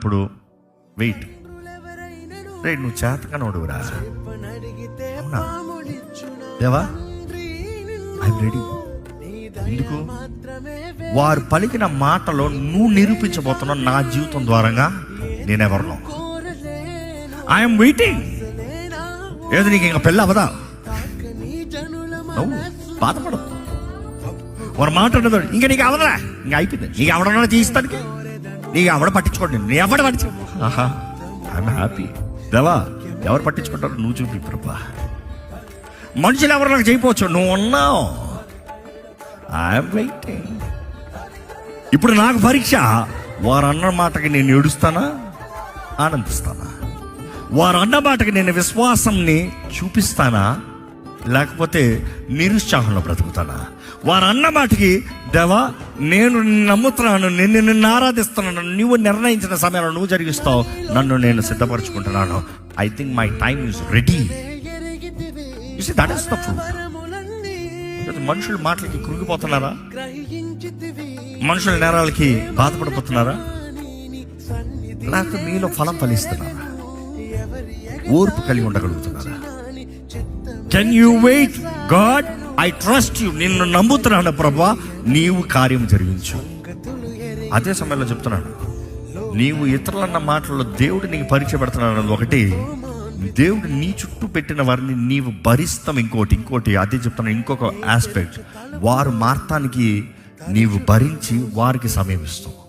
ఇప్పుడు వెయిట్ రే, నువ్వు చేతకనోడురా. అవునా దేవా, ఐఎమ్ రెడీ. ఎందుకు? వారు పలికిన మాటలో నువ్వు నిరూపించబోతున్నావు నా జీవితం ద్వారంగా నేనెవరినో. I'm waiting. ఏదో నీకు ఇంకా పెళ్ళి అవదా? బాధపడదు. వారు మాట్లాడదు ఇంకా నీకు అవదరా, ఇంకా అయిపోయింది. నీకు ఎవడన్నా తీస్తానికి నీకు ఎవడ పట్టించుకోండి, నీ ఎవడ పట్టించుకో. ఆహా, ఐఎమ్ హ్యాపీ. దేవా, ఎవరు పట్టించుకుంటారు? నువ్వు చూపి ప్రభా. మనుషులు ఎవరు నాకు చేయకపోవచ్చు, నువ్వు ఉన్నావు. I'm waiting. ఇప్పుడు నాకు పరీక్ష. వారు అన్న మాటకి నేను ఏడుస్తానా, ఆనందిస్తానా? వారు అన్న మాటకి నేను విశ్వాసంని చూపిస్తానా, లేకపోతే నిరుత్సాహంలో బ్రతుకుతానా? వారు అన్న మాటకి దేవా నేను నమ్ముతున్నాను, నేను నిన్ను ఆరాధిస్తున్నాను, నువ్వు నిర్ణయించిన సమయంలో నువ్వు జరిగిస్తావు, నన్ను నేను సిద్ధపరచుకుంటున్నాను. I think my time is ready. You see, that is the fruit. మనుషుల మాటలకి కృంగిపోతున్నారా? మనుషుల నేరాలకి బాధపడిపోతున్నారా? లేకపోతే మీలో ఫలం ఫలిస్తున్నారా? ఓర్పు కలిగి ఉండగలుగుతున్నారా? Can you wait? God, I trust you. నిన్ను నమ్ముతున్నాను ప్రభా, నీవు కార్యం జరిగించు. అదే సమయంలో చెప్తున్నాను, నీవు ఇతరులన్న మాటల్లో దేవుడు నీకు పరీక్ష పెడుతున్నాడు ఒకటి, దేవుడు నీ చుట్టూ పెట్టిన వారిని నీవు భరిస్తాం ఇంకోటి. అదే చెప్తున్నాను. ఇంకొక ఆస్పెక్ట్, వారు మార్తానికి నీవు భరించి వారికి సమయం ఇస్తావు.